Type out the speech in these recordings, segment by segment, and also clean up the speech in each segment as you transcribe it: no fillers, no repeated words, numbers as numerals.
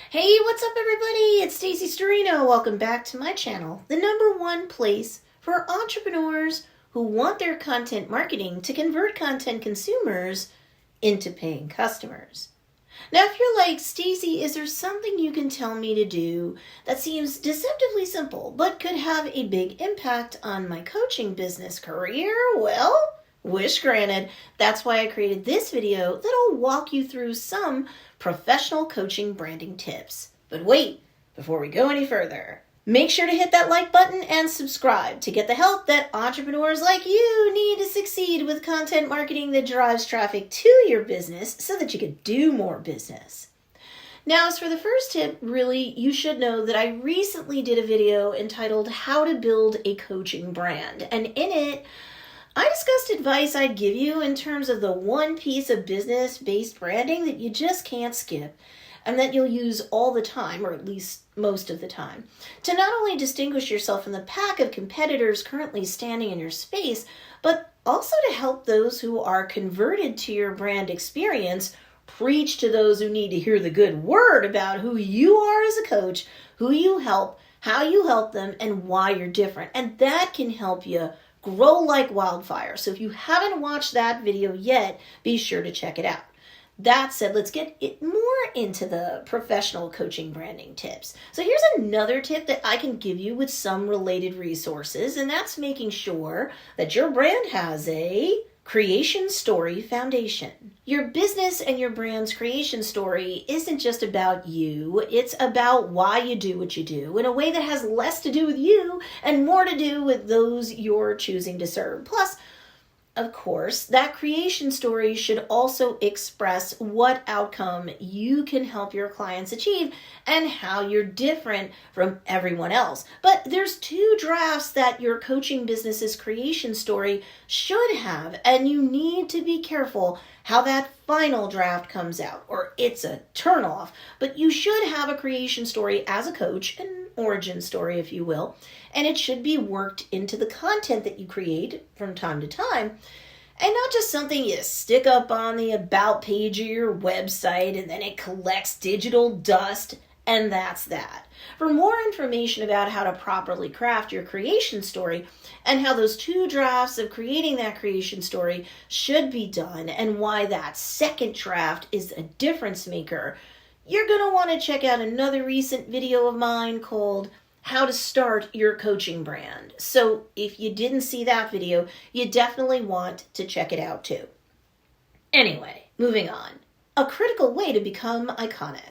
Hey, what's up everybody? It's Stacy Storino. Welcome back to my channel, the #1 place for entrepreneurs who want their content marketing to convert content consumers into paying customers. Now, if you're like, Stacy, is there something you can tell me to do that seems deceptively simple but could have a big impact on my coaching business career? Well, wish granted. That's why I created this video that'll walk you through some professional coaching branding tips. But wait, before we go any further, make sure to hit that like button and subscribe to get the help that entrepreneurs like you need to succeed with content marketing that drives traffic to your business so that you can do more business. Now, as for the first tip, really, you should know that I recently did a video entitled How to Build a Coaching Brand. And in it, I discussed advice I'd give you in terms of the one piece of business-based branding that you just can't skip and that you'll use all the time, or at least most of the time, to not only distinguish yourself from the pack of competitors currently standing in your space, but also to help those who are converted to your brand experience preach to those who need to hear the good word about who you are as a coach, who you help, how you help them, and why you're different. And that can help you grow like wildfire. So if you haven't watched that video yet, be sure to check it out. That said, let's get more into the professional coaching branding tips. So here's another tip that I can give you with some related resources, and that's making sure that your brand has a creation story foundation. Your business and your brand's creation story isn't just about you. It's about why you do what you do in a way that has less to do with you and more to do with those you're choosing to serve. Plus, of course, that creation story should also express what outcome you can help your clients achieve and how you're different from everyone else. But there's two drafts that your coaching business's creation story should have, and you need to be careful how that final draft comes out, or it's a turnoff. But you should have a creation story as a coach, an origin story, if you will, and it should be worked into the content that you create from time to time, and not just something you stick up on the about page of your website and then it collects digital dust and that's that. For more information about how to properly craft your creation story and how those two drafts of creating that creation story should be done and why that second draft is a difference maker, you're going to want to check out another recent video of mine called How to Start Your Coaching Brand. So if you didn't see that video, you definitely want to check it out too. Anyway, moving on. A critical way to become iconic.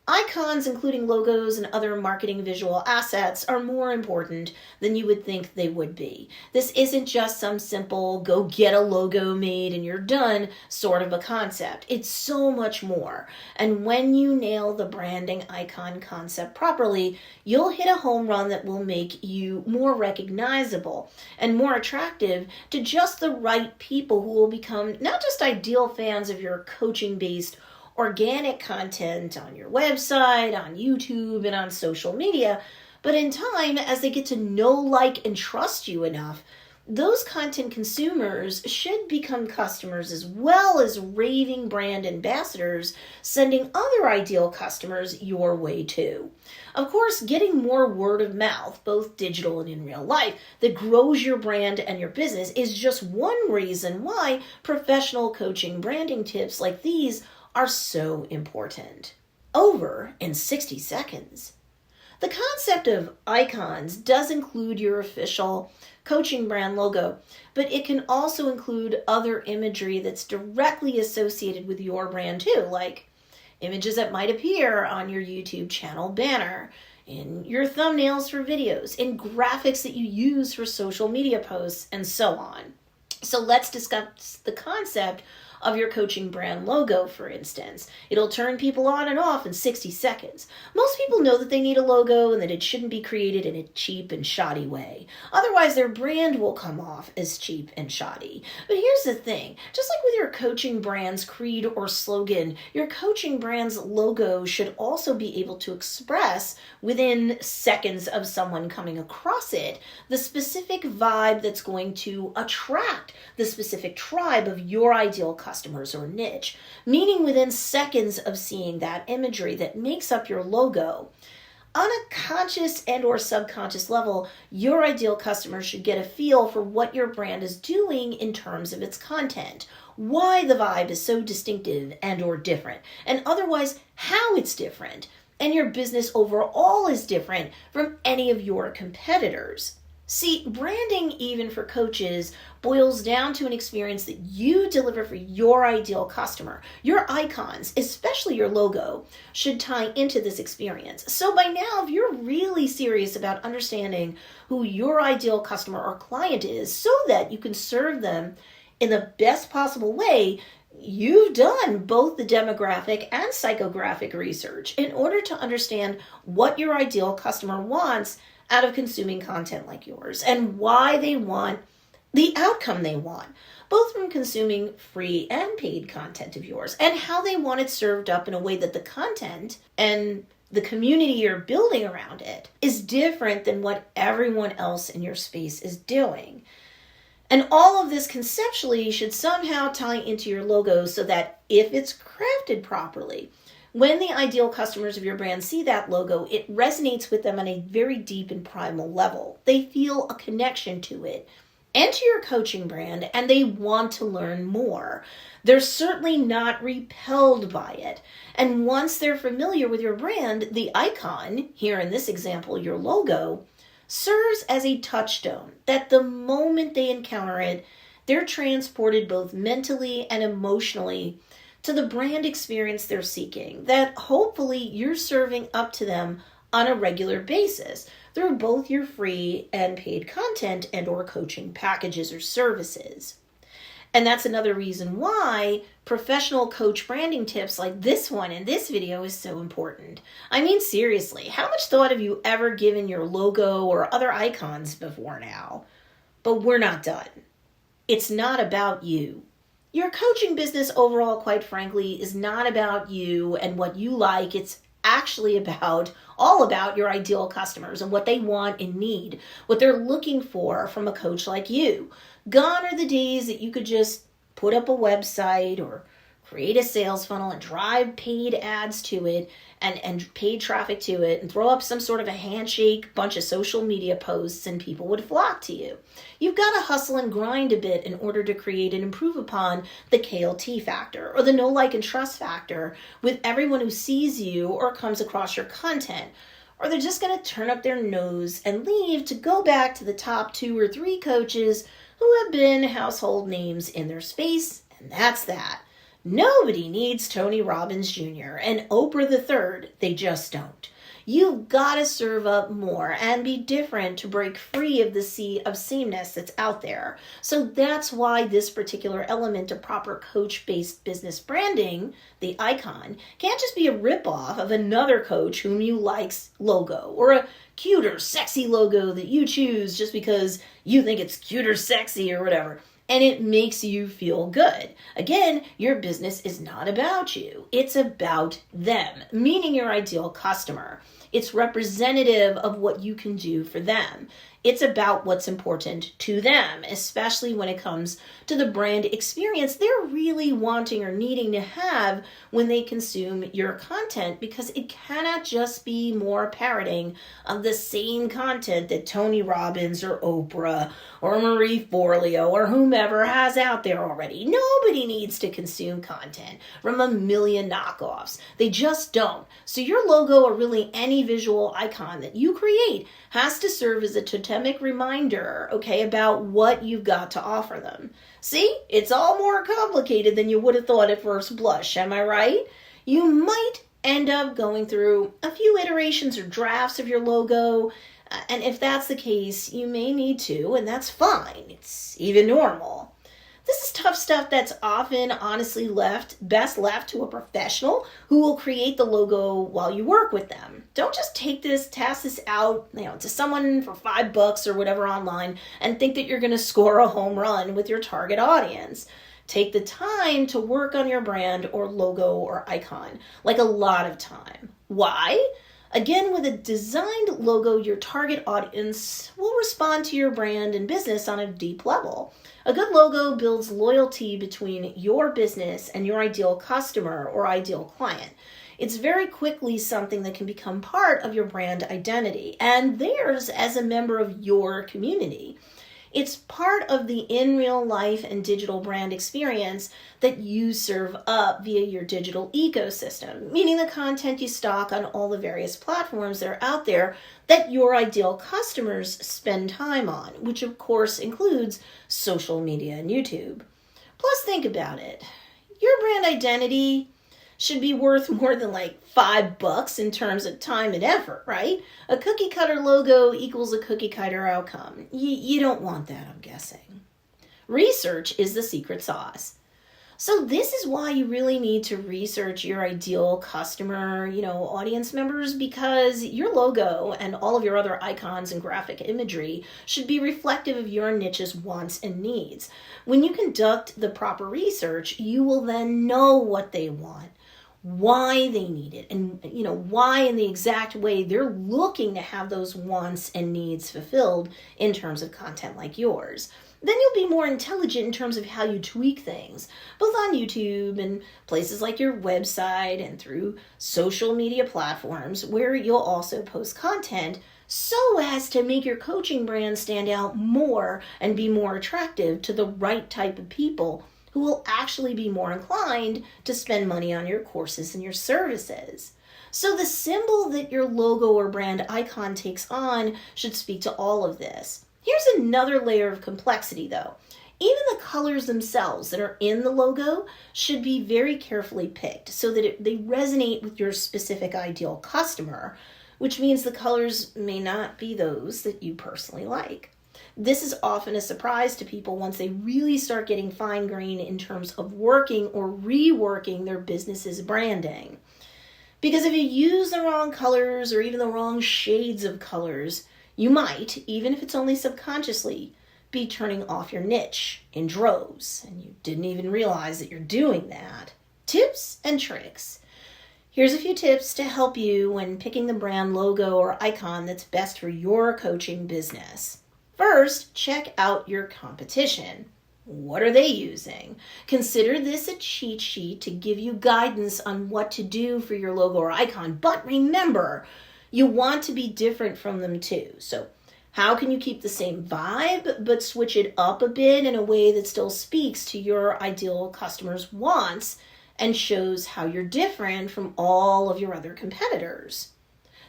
Icons, including logos and other marketing visual assets, are more important than you would think they would be. This isn't just some simple go get a logo made and you're done sort of a concept. It's so much more. And when you nail the branding icon concept properly, you'll hit a home run that will make you more recognizable and more attractive to just the right people who will become not just ideal fans of your coaching-based organic content on your website, on YouTube, and on social media, but in time, as they get to know, like, and trust you enough, those content consumers should become customers as well as raving brand ambassadors, sending other ideal customers your way too. Of course, getting more word of mouth, both digital and in real life, that grows your brand and your business is just one reason why professional coaching branding tips like these are so important. Over in 60 seconds. The concept of icons does include your official coaching brand logo, but it can also include other imagery that's directly associated with your brand too, like images that might appear on your YouTube channel banner, in your thumbnails for videos, in graphics that you use for social media posts, and so on. So let's discuss the concept of your coaching brand logo, for instance. It'll turn people on and off in 60 seconds. Most people know that they need a logo and that it shouldn't be created in a cheap and shoddy way. Otherwise, their brand will come off as cheap and shoddy. But here's the thing. Just like with your coaching brand's creed or slogan, your coaching brand's logo should also be able to express, within seconds of someone coming across it, the specific vibe that's going to attract the specific tribe of your ideal customer customers or niche, meaning within seconds of seeing that imagery that makes up your logo. On a conscious and or subconscious level, your ideal customer should get a feel for what your brand is doing in terms of its content, why the vibe is so distinctive and or different, and otherwise how it's different, and your business overall is different from any of your competitors. See, branding, even for coaches, boils down to an experience that you deliver for your ideal customer. Your icons, especially your logo, should tie into this experience. So by now, if you're really serious about understanding who your ideal customer or client is so that you can serve them in the best possible way, you've done both the demographic and psychographic research in order to understand what your ideal customer wants out of consuming content like yours and why they want the outcome they want, both from consuming free and paid content of yours, and how they want it served up in a way that the content and the community you're building around it is different than what everyone else in your space is doing. And all of this conceptually should somehow tie into your logo so that if it's crafted properly, when the ideal customers of your brand see that logo, it resonates with them on a very deep and primal level. They feel a connection to it and to your coaching brand, and they want to learn more. They're certainly not repelled by it. And once they're familiar with your brand, the icon, here in this example, your logo, serves as a touchstone that the moment they encounter it, they're transported both mentally and emotionally to the brand experience they're seeking, that hopefully you're serving up to them on a regular basis through both your free and paid content and or coaching packages or services. And that's another reason why professional coach branding tips like this one in this video is so important. I mean, seriously, how much thought have you ever given your logo or other icons before now? But we're not done. It's not about you. Your coaching business overall, quite frankly, is not about you and what you like. It's actually all about your ideal customers and what they want and need, what they're looking for from a coach like you. Gone are the days that you could just put up a website or create a sales funnel and drive paid ads to it and paid traffic to it and throw up some sort of a handshake, bunch of social media posts, and people would flock to you. You've got to hustle and grind a bit in order to create and improve upon the KLT factor or the know, like, and trust factor with everyone who sees you or comes across your content. Or they're just going to turn up their nose and leave to go back to the top 2 or 3 coaches who have been household names in their space, and that's that. Nobody needs Tony Robbins Jr. and Oprah III. They just don't. You've got to serve up more and be different to break free of the sea of sameness that's out there. So that's why this particular element of proper coach-based business branding, the icon, can't just be a ripoff of another coach whom you like's logo or a cute or sexy logo that you choose just because you think it's cute or sexy or whatever. And it makes you feel good. Again, your business is not about you. It's about them, meaning your ideal customer. It's representative of what you can do for them. It's about what's important to them, especially when it comes to the brand experience they're really wanting or needing to have when they consume your content, because it cannot just be more parroting of the same content that Tony Robbins or Oprah or Marie Forleo or whomever has out there already. Nobody needs to consume content from a million knockoffs. They just don't. So your logo or really any visual icon that you create has to serve as a totemic reminder, okay, about what you've got to offer them. See, it's all more complicated than you would have thought at first blush, am I right? You might end up going through a few iterations or drafts of your logo, and if that's the case, you may need to, and that's fine. It's even normal. This is tough stuff that's often honestly best left to a professional who will create the logo while you work with them. Don't just task this out, to someone for $5 or whatever online and think that you're going to score a home run with your target audience. Take the time to work on your brand or logo or icon, like a lot of time. Why? Again, with a designed logo, your target audience will respond to your brand and business on a deep level. A good logo builds loyalty between your business and your ideal customer or ideal client. It's very quickly something that can become part of your brand identity and theirs as a member of your community. It's part of the in real life and digital brand experience that you serve up via your digital ecosystem, meaning the content you stock on all the various platforms that are out there that your ideal customers spend time on, which of course includes social media and YouTube. Plus, think about it. Your brand identity should be worth more than like $5 in terms of time and effort, right? A cookie cutter logo equals a cookie cutter outcome. You don't want that, I'm guessing. Research is the secret sauce. So this is why you really need to research your ideal customer, audience members, because your logo and all of your other icons and graphic imagery should be reflective of your niche's wants and needs. When you conduct the proper research, you will then know what they want, why they need it, and why in the exact way they're looking to have those wants and needs fulfilled in terms of content like yours. Then you'll be more intelligent in terms of how you tweak things, both on YouTube and places like your website and through social media platforms where you'll also post content so as to make your coaching brand stand out more and be more attractive to the right type of people who will actually be more inclined to spend money on your courses and your services. So the symbol that your logo or brand icon takes on should speak to all of this. Here's another layer of complexity though. Even the colors themselves that are in the logo should be very carefully picked so that they resonate with your specific ideal customer, which means the colors may not be those that you personally like. This is often a surprise to people once they really start getting fine-grained in terms of working or reworking their business's branding. Because if you use the wrong colors or even the wrong shades of colors, you might, even if it's only subconsciously, be turning off your niche in droves, and you didn't even realize that you're doing that. Tips and tricks. Here's a few tips to help you when picking the brand logo or icon that's best for your coaching business. First, check out your competition. What are they using? Consider this a cheat sheet to give you guidance on what to do for your logo or icon. But remember, you want to be different from them too. So how can you keep the same vibe but switch it up a bit in a way that still speaks to your ideal customer's wants and shows how you're different from all of your other competitors?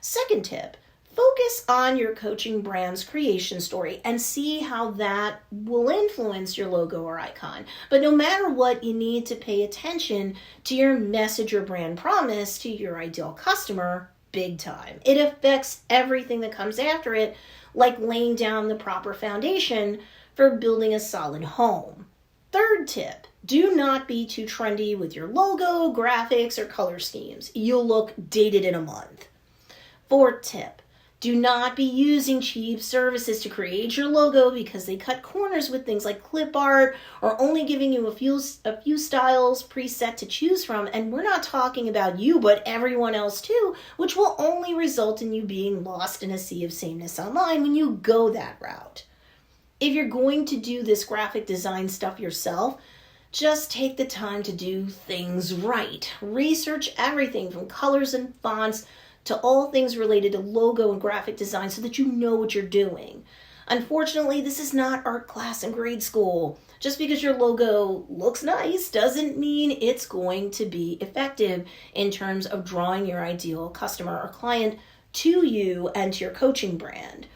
Second tip, focus on your coaching brand's creation story and see how that will influence your logo or icon. But no matter what, you need to pay attention to your message or brand promise to your ideal customer big time. It affects everything that comes after it, like laying down the proper foundation for building a solid home. Third tip, do not be too trendy with your logo, graphics, or color schemes. You'll look dated in a month. Fourth tip, do not be using cheap services to create your logo because they cut corners with things like clip art or only giving you a few styles preset to choose from. And we're not talking about you, but everyone else too, which will only result in you being lost in a sea of sameness online when you go that route. If you're going to do this graphic design stuff yourself, just take the time to do things right. Research everything from colors and fonts to all things related to logo and graphic design so that you know what you're doing. Unfortunately, this is not art class in grade school. Just because your logo looks nice doesn't mean it's going to be effective in terms of drawing your ideal customer or client to you and to your coaching brand.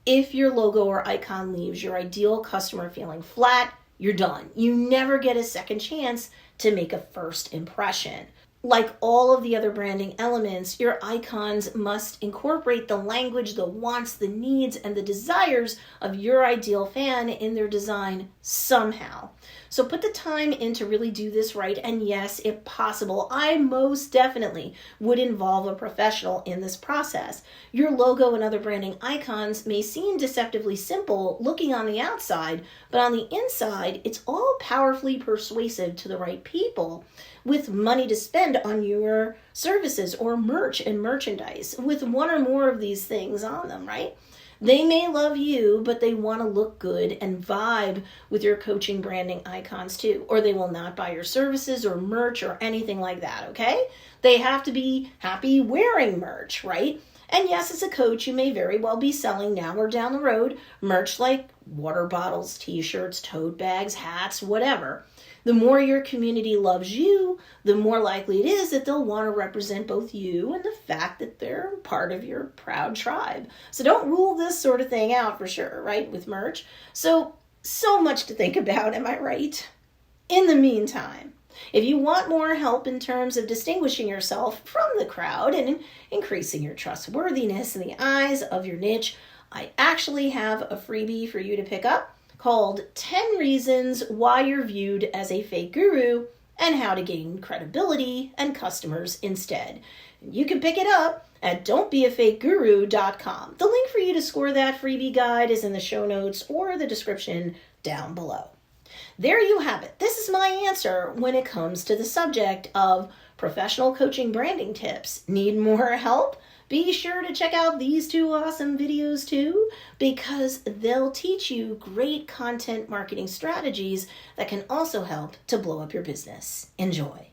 If your logo or icon leaves your ideal customer feeling flat, you're done. You never get a second chance to make a first impression. Like all of the other branding elements, your icons must incorporate the language, the wants, the needs, and the desires of your ideal fan in their design somehow. So put the time in to really do this right. And yes, if possible, I most definitely would involve a professional in this process. Your logo and other branding icons may seem deceptively simple looking on the outside, but on the inside, it's all powerfully persuasive to the right people. with money to spend on your services or merch and merchandise with one or more of these things on them, right? They may love you, but they want to look good and vibe with your coaching branding icons too, or they will not buy your services or merch or anything like that, okay? They have to be happy wearing merch, right? And yes, as a coach, you may very well be selling now or down the road merch like water bottles, t-shirts, tote bags, hats, whatever. The more your community loves you, the more likely it is that they'll want to represent both you and the fact that they're part of your proud tribe. So don't rule this sort of thing out for sure, right, with merch. So much to think about, am I right? In the meantime, if you want more help in terms of distinguishing yourself from the crowd and increasing your trustworthiness in the eyes of your niche, I actually have a freebie for you to pick up called 10 Reasons Why You're Viewed as a Fake Guru and How to Gain Credibility and Customers Instead. You can pick it up at don'tbeafakeguru.com. The link for you to score that freebie guide is in the show notes or the description down below. There you have it. This is my answer when it comes to the subject of professional coaching branding tips. Need more help? Be sure to check out these two awesome videos too, because they'll teach you great content marketing strategies that can also help to blow up your business. Enjoy.